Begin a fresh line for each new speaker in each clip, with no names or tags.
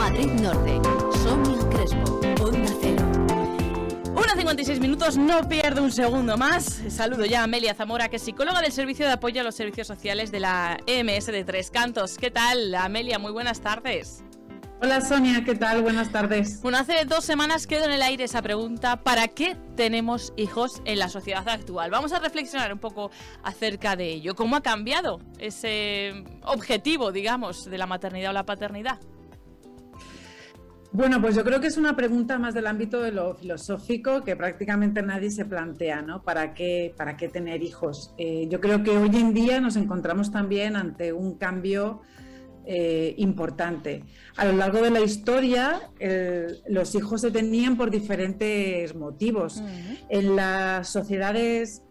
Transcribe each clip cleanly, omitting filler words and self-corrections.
Madrid Norte, Sonia Crespo, Onda Cero.
1:56 minutos, no pierdo un segundo más. Saludo ya a Amelia Zamora, que es psicóloga del Servicio de Apoyo a los Servicios Sociales de la EMS de Tres Cantos. ¿Qué tal, Amelia? Muy buenas tardes.
Hola Sonia, ¿qué tal? Buenas tardes.
Bueno, hace 2 semanas quedó en el aire esa pregunta: ¿para qué tenemos hijos en la sociedad actual? Vamos a reflexionar un poco acerca de ello. ¿Cómo ha cambiado ese objetivo, digamos, de la maternidad o la paternidad?
Bueno, pues yo creo que es una pregunta más del ámbito de lo filosófico que prácticamente nadie se plantea, ¿no? ¿Para qué tener hijos? Yo creo que hoy en día nos encontramos también ante un cambio importante. A lo largo de la historia, los hijos se tenían por diferentes motivos. En las sociedades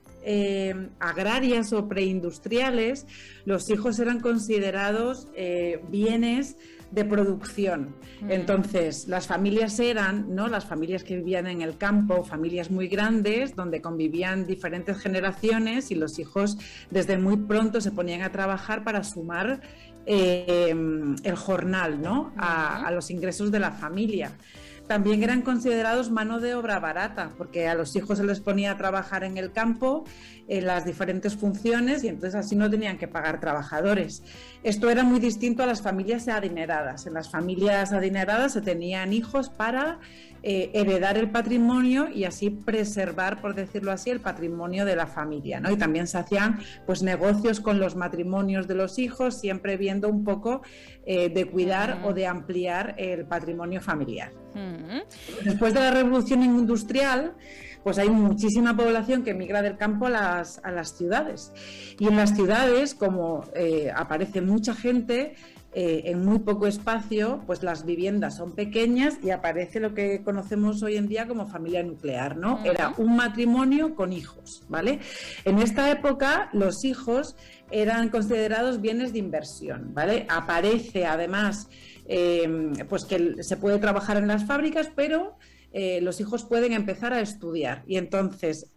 agrarias o preindustriales, los hijos eran considerados bienes de producción. Entonces, las familias eran, ¿no?, las familias que vivían en el campo, familias muy grandes, donde convivían diferentes generaciones y los hijos desde muy pronto se ponían a trabajar para sumar el jornal, ¿no?, a los ingresos de la familia. También eran considerados mano de obra barata, porque a los hijos se les ponía a trabajar en el campo, en las diferentes funciones, y entonces así no tenían que pagar trabajadores. Esto era muy distinto a las familias adineradas. En las familias adineradas se tenían hijos para heredar el patrimonio y así preservar, por decirlo así, el patrimonio de la familia, ¿no? Y también se hacían pues negocios con los matrimonios de los hijos, siempre viendo un poco de cuidar o de ampliar el patrimonio familiar. Después de la revolución industrial, pues hay muchísima población que migra del campo a las ciudades. Y en las ciudades, como aparece mucha gente en muy poco espacio, pues las viviendas son pequeñas y aparece lo que conocemos hoy en día como familia nuclear, ¿no? Era un matrimonio con hijos, ¿vale? En esta época los hijos eran considerados bienes de inversión, ¿vale? Aparece además pues que se puede trabajar en las fábricas, pero los hijos pueden empezar a estudiar y entonces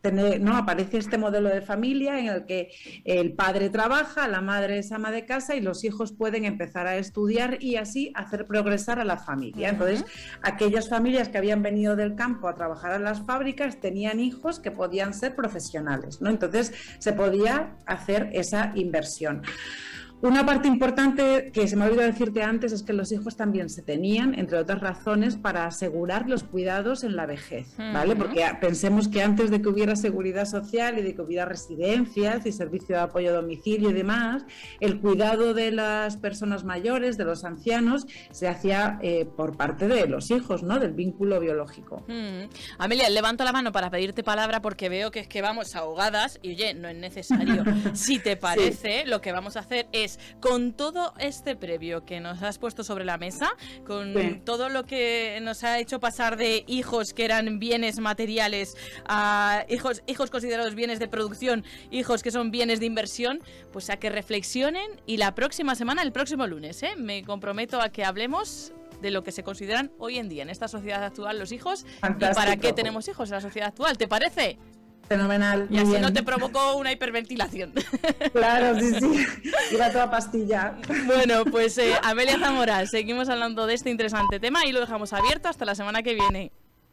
aparece este modelo de familia en el que el padre trabaja, la madre es ama de casa y los hijos pueden empezar a estudiar y así hacer progresar a la familia. Entonces, aquellas familias que habían venido del campo a trabajar en las fábricas tenían hijos que podían ser profesionales, ¿no? Entonces, se podía hacer esa inversión. Una parte importante que se me ha olvidado decirte antes es que los hijos también se tenían, entre otras razones, para asegurar los cuidados en la vejez, ¿vale? Porque pensemos que antes de que hubiera seguridad social y de que hubiera residencias y servicio de apoyo a domicilio y demás, el cuidado de las personas mayores, de los ancianos, se hacía por parte de los hijos, ¿no?, del vínculo biológico.
Amelia, levanto la mano para pedirte palabra porque veo que es que vamos ahogadas y, oye, no es necesario. Si te parece, lo que vamos a hacer es, con todo este previo que nos has puesto sobre la mesa, con todo lo que nos ha hecho pasar de hijos que eran bienes materiales a hijos considerados bienes de producción, hijos que son bienes de inversión, pues a que reflexionen y la próxima semana, el próximo lunes, me comprometo a que hablemos de lo que se consideran hoy en día en esta sociedad actual los hijos. Fantástico. Y para qué tenemos hijos en la sociedad actual, ¿te parece?
Fenomenal.
Y así no te provocó una hiperventilación.
Claro, sí. Iba toda pastilla.
Bueno, pues Amelia Zamora, seguimos hablando de este interesante tema y lo dejamos abierto hasta la semana que viene.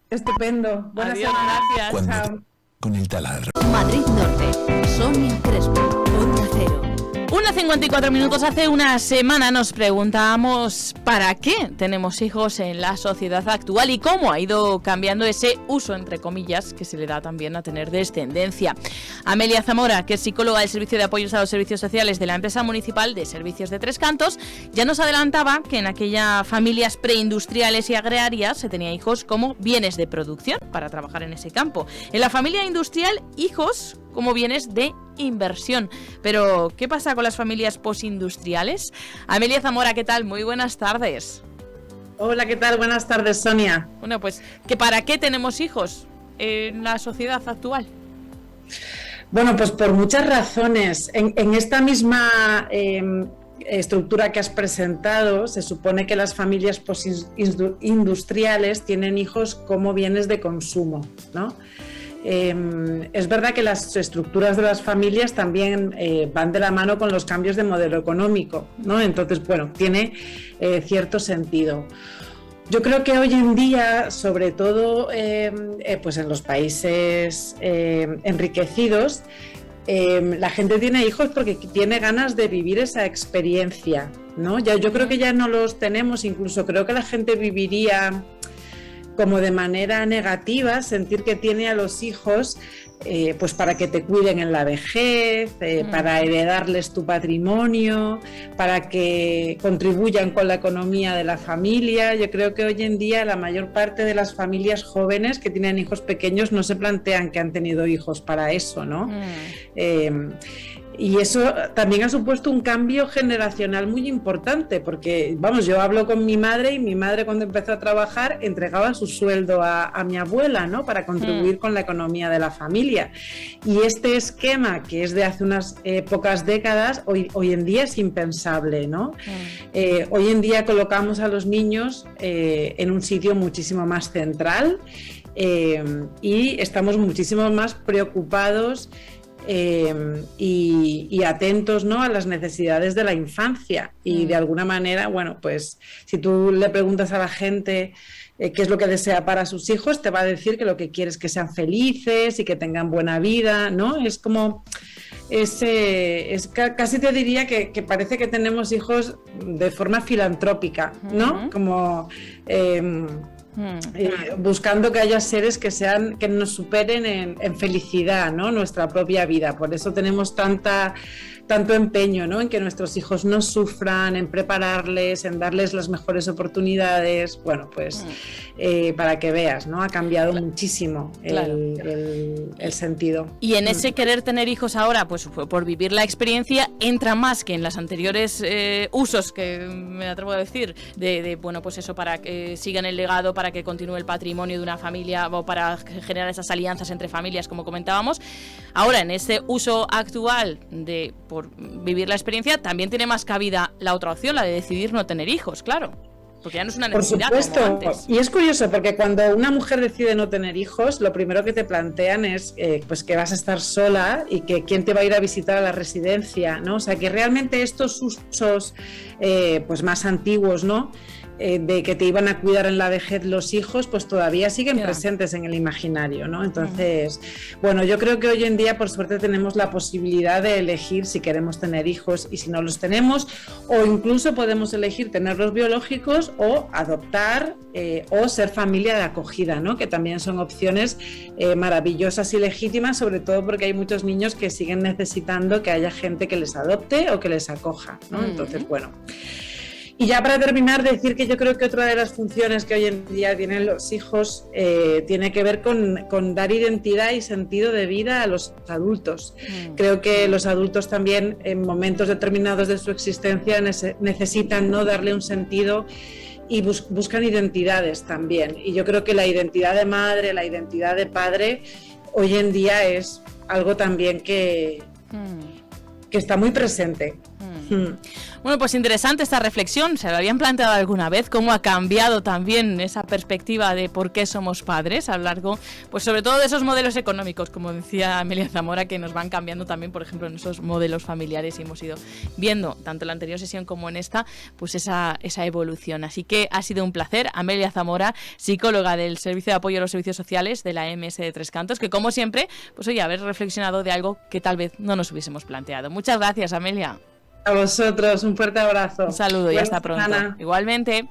Estupendo.
Buenas semana. Gracias.
Chao. Con el taladro.
Madrid Norte, Sonia Crespo, Onda Cero.
1:54 minutos. Hace una semana nos preguntábamos ¿para qué tenemos hijos en la sociedad actual y cómo ha ido cambiando ese uso, entre comillas, que se le da también a tener descendencia? Amelia Zamora, que es psicóloga del Servicio de Apoyos a los Servicios Sociales de la Empresa Municipal de Servicios de Tres Cantos, ya nos adelantaba que en aquellas familias preindustriales y agrarias se tenía hijos como bienes de producción para trabajar en ese campo. En la familia industrial, hijos como bienes de inversión. Pero, ¿qué pasa con las familias postindustriales? Amelia Zamora, ¿qué tal? Muy buenas tardes.
Hola, ¿qué tal? Buenas tardes, Sonia.
Bueno, pues, ¿para qué tenemos hijos en la sociedad actual?
Bueno, pues por muchas razones. En esta misma estructura que has presentado, se supone que las familias postindustriales tienen hijos como bienes de consumo, ¿no? Es verdad que las estructuras de las familias también van de la mano con los cambios de modelo económico, ¿no? Entonces, bueno, tiene cierto sentido. Yo creo que hoy en día, sobre todo pues en los países enriquecidos, la gente tiene hijos porque tiene ganas de vivir esa experiencia, ¿no? Yo creo que ya no los tenemos, incluso creo que la gente viviría como de manera negativa, sentir que tiene a los hijos pues para que te cuiden en la vejez, para heredarles tu patrimonio, para que contribuyan con la economía de la familia. Yo creo que hoy en día la mayor parte de las familias jóvenes que tienen hijos pequeños no se plantean que han tenido hijos para eso, ¿no? Y eso también ha supuesto un cambio generacional muy importante, porque, vamos, yo hablo con mi madre y mi madre cuando empezó a trabajar entregaba su sueldo a mi abuela, ¿no? Para contribuir con la economía de la familia. Y este esquema, que es de hace unas pocas décadas, hoy en día es impensable, ¿no? Hoy en día colocamos a los niños en un sitio muchísimo más central y estamos muchísimo más preocupados y atentos, ¿no?, a las necesidades de la infancia. Y de alguna manera, bueno, pues si tú le preguntas a la gente qué es lo que desea para sus hijos, te va a decir que lo que quiere es que sean felices y que tengan buena vida, ¿no? Es como casi te diría que parece que tenemos hijos de forma filantrópica, ¿no? Como buscando que haya seres que nos superen en felicidad, ¿no? Nuestra propia vida. Por eso tenemos tanto empeño, ¿no?, en que nuestros hijos no sufran, en prepararles, en darles las mejores oportunidades. Bueno, pues para que veas, ¿no? Ha cambiado muchísimo el sentido.
Y en ese querer tener hijos ahora, pues por vivir la experiencia, entra más que en las anteriores usos, que me atrevo a decir, de bueno, pues eso, para que sigan el legado, para que continúe el patrimonio de una familia o para generar esas alianzas entre familias, como comentábamos. Ahora, en este uso actual de por vivir la experiencia, también tiene más cabida la otra opción, la de decidir no tener hijos, claro. Porque ya no es una necesidad.
Por supuesto,
como antes.
Y es curioso porque cuando una mujer decide no tener hijos, lo primero que te plantean es pues que vas a estar sola y que quién te va a ir a visitar a la residencia, ¿no? O sea, que realmente estos usos pues más antiguos, ¿no?, de que te iban a cuidar en la vejez los hijos, pues todavía siguen presentes en el imaginario, ¿no? Entonces, bueno, yo creo que hoy en día, por suerte, tenemos la posibilidad de elegir si queremos tener hijos y si no los tenemos, o incluso podemos elegir tenerlos biológicos o adoptar o ser familia de acogida, ¿no? Que también son opciones maravillosas y legítimas, sobre todo porque hay muchos niños que siguen necesitando que haya gente que les adopte o que les acoja, ¿no? Entonces, bueno. Y ya para terminar, decir que yo creo que otra de las funciones que hoy en día tienen los hijos tiene que ver con dar identidad y sentido de vida a los adultos. Creo que los adultos también en momentos determinados de su existencia necesitan, ¿no?, darle un sentido y buscan identidades también. Y yo creo que la identidad de madre, la identidad de padre, hoy en día es algo también que está muy presente.
Bueno, pues interesante esta reflexión. ¿Se lo habían planteado alguna vez? ¿Cómo ha cambiado también esa perspectiva de por qué somos padres a lo largo, pues sobre todo de esos modelos económicos, como decía Amelia Zamora, que nos van cambiando también, por ejemplo, en esos modelos familiares, y hemos ido viendo, tanto en la anterior sesión como en esta, pues esa evolución. Así que ha sido un placer. Amelia Zamora, psicóloga del Servicio de Apoyo a los Servicios Sociales de la MS de Tres Cantos, que como siempre, pues oye, haber reflexionado de algo que tal vez no nos hubiésemos planteado. Muchas gracias, Amelia.
A vosotros, un fuerte abrazo.
Un saludo y hasta pronto. Igualmente.